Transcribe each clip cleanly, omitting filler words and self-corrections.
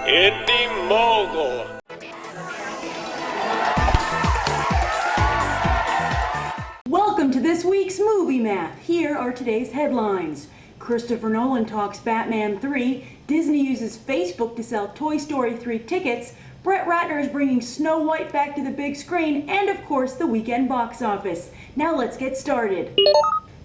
Indie Mogul. Welcome to this week's Movie Math. Here are today's headlines. Christopher Nolan talks Batman 3, Disney uses Facebook to sell Toy Story 3 tickets, Brett Ratner is bringing Snow White back to the big screen, and of course the weekend box office. Now let's get started.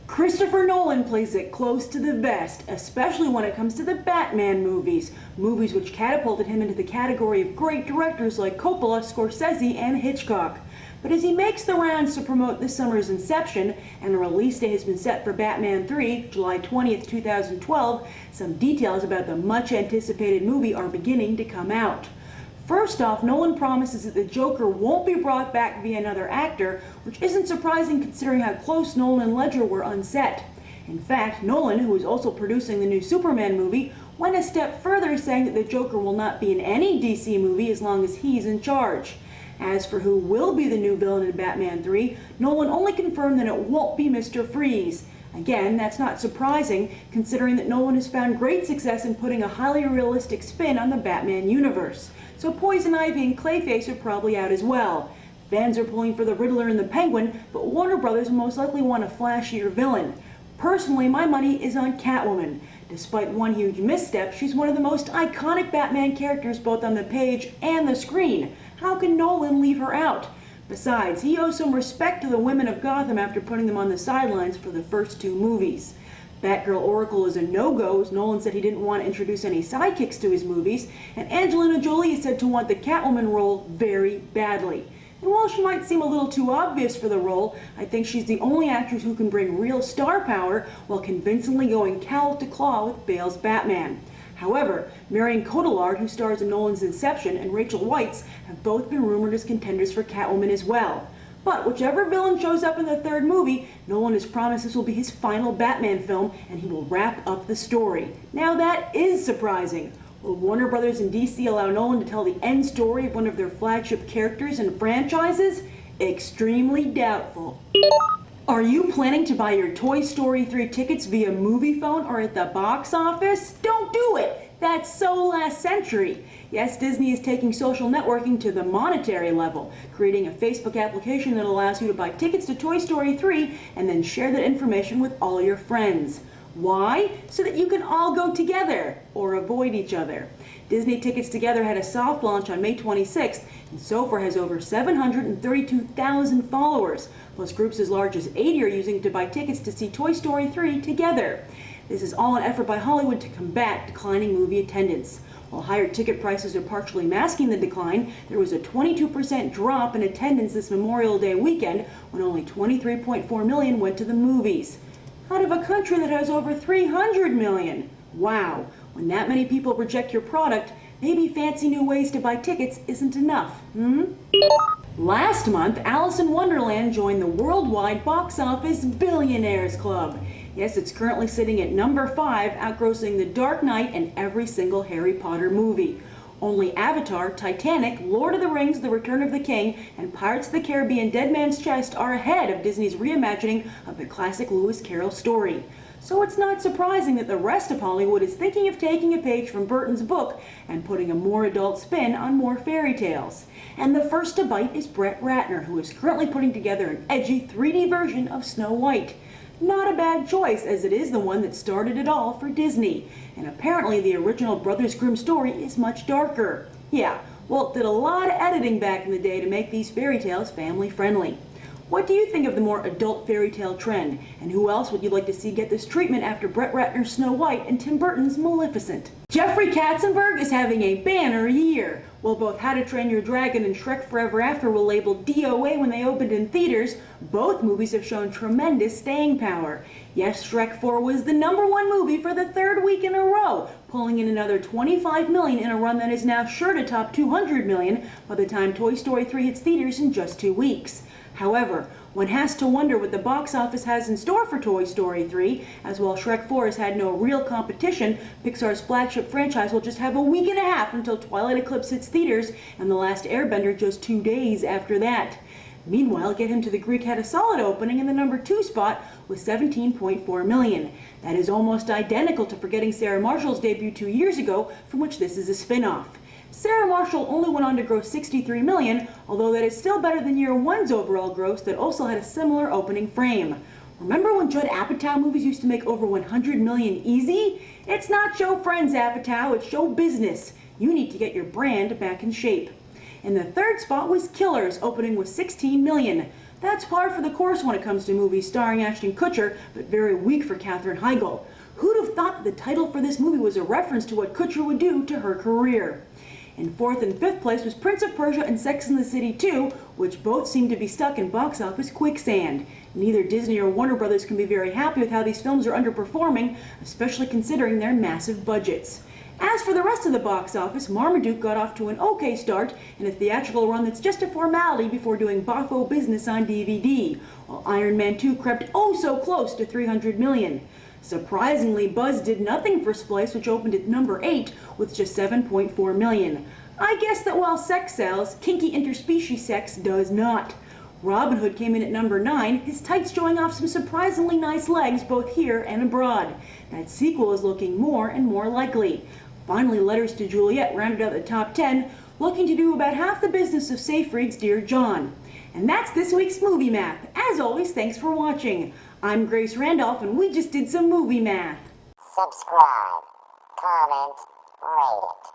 Christopher Nolan plays it close to the vest, especially when it comes to the Batman movies which catapulted him into the category of great directors like Coppola, Scorsese, and Hitchcock. But as he makes the rounds to promote this summer's Inception, and the release date has been set for Batman 3, July 20th, 2012, some details about the much-anticipated movie are beginning to come out. First off, Nolan promises that the Joker won't be brought back via another actor, which isn't surprising considering how close Nolan and Ledger were on set. In fact, Nolan, who is also producing the new Superman movie, went a step further, saying that the Joker will not be in any DC movie as long as he's in charge. As for who will be the new villain in Batman 3, Nolan only confirmed that it won't be Mr. Freeze. Again, that's not surprising, considering that Nolan has found great success in putting a highly realistic spin on the Batman universe. So Poison Ivy and Clayface are probably out as well. Fans are pulling for the Riddler and the Penguin, but Warner Brothers will most likely want a flashier villain. Personally, my money is on Catwoman. Despite one huge misstep, she's one of the most iconic Batman characters both on the page and the screen. How can Nolan leave her out? Besides, he owes some respect to the women of Gotham after putting them on the sidelines for the first two movies. Batgirl Oracle is a no-go, as Nolan said he didn't want to introduce any sidekicks to his movies, and Angelina Jolie is said to want the Catwoman role very badly. And while she might seem a little too obvious for the role, I think she's the only actress who can bring real star power while convincingly going cowl to claw with Bale's Batman. However, Marion Cotillard, who stars in Nolan's Inception, and Rachel Weisz have both been rumored as contenders for Catwoman as well. But whichever villain shows up in the third movie, Nolan has promised this will be his final Batman film, and he will wrap up the story. Now that is surprising. Will Warner Brothers and DC allow Nolan to tell the end story of one of their flagship characters and franchises? Extremely doubtful. Are you planning to buy your Toy Story 3 tickets via Moviefone or at the box office? Don't do it! That's so last century. Yes, Disney is taking social networking to the monetary level, creating a Facebook application that allows you to buy tickets to Toy Story 3 and then share that information with all your friends. Why? So that you can all go together, or avoid each other. Disney Tickets Together had a soft launch on May 26th, and so far has over 732,000 followers, plus groups as large as 80 are using it to buy tickets to see Toy Story 3 together. This is all an effort by Hollywood to combat declining movie attendance. While higher ticket prices are partially masking the decline, there was a 22% drop in attendance this Memorial Day weekend when only 23.4 million went to the movies. Out of a country that has over 300 million. Wow, when that many people reject your product, maybe fancy new ways to buy tickets isn't enough, Last month, Alice in Wonderland joined the worldwide box office billionaires club. Yes, it's currently sitting at number 5, outgrossing The Dark Knight and every single Harry Potter movie. Only Avatar, Titanic, Lord of the Rings, The Return of the King, and Pirates of the Caribbean Dead Man's Chest are ahead of Disney's reimagining of the classic Lewis Carroll story. So it's not surprising that the rest of Hollywood is thinking of taking a page from Burton's book and putting a more adult spin on more fairy tales. And the first to bite is Brett Ratner, who is currently putting together an edgy 3D version of Snow White. Not a bad choice, as it is the one that started it all for Disney. And apparently the original Brothers Grimm story is much darker. Yeah, Walt did a lot of editing back in the day to make these fairy tales family friendly. What do you think of the more adult fairy tale trend? And who else would you like to see get this treatment after Brett Ratner's Snow White and Tim Burton's Maleficent? Jeffrey Katzenberg is having a banner year. While both How to Train Your Dragon and Shrek Forever After were labeled DOA when they opened in theaters, both movies have shown tremendous staying power. Yes, Shrek 4 was the #1 movie for the third week in a row, pulling in another 25 million in a run that is now sure to top 200 million by the time Toy Story 3 hits theaters in just 2 weeks. However, one has to wonder what the box office has in store for Toy Story 3, as while Shrek 4 has had no real competition, Pixar's flagship franchise will just have a week and a half until Twilight Eclipse hits theaters, and The Last Airbender just 2 days after that. Meanwhile, Get Him to the Greek had a solid opening in the #2 spot with 17.4 million. That is almost identical to Forgetting Sarah Marshall's debut 2 years ago, from which this is a spin-off. Sarah Marshall only went on to gross $63 million, although that is still better than year one's overall gross that also had a similar opening frame. Remember when Judd Apatow movies used to make over $100 million easy? It's not show friends, Apatow, it's show business. You need to get your brand back in shape. In the third spot was Killers, opening with $16 million. That's par for the course when it comes to movies starring Ashton Kutcher, but very weak for Katherine Heigl. Who'd have thought that the title for this movie was a reference to what Kutcher would do to her career? In fourth and fifth place was Prince of Persia and Sex and the City 2, which both seem to be stuck in box office quicksand. Neither Disney or Warner Brothers can be very happy with how these films are underperforming, especially considering their massive budgets. As for the rest of the box office, Marmaduke got off to an okay start in a theatrical run that's just a formality before doing boffo business on DVD, while Iron Man 2 crept oh so close to $300 million. Surprisingly, Buzz did nothing for Splice, which opened at number 8 with just $7.4 million. I guess that while sex sells, kinky interspecies sex does not. Robin Hood came in at number 9, his tights showing off some surprisingly nice legs both here and abroad. That sequel is looking more and more likely. Finally, Letters to Juliet rounded out the top 10, looking to do about half the business of Seyfried's Dear John. And that's this week's Movie Math. As always, thanks for watching. I'm Grace Randolph, and we just did some movie math. Subscribe, comment, rate it.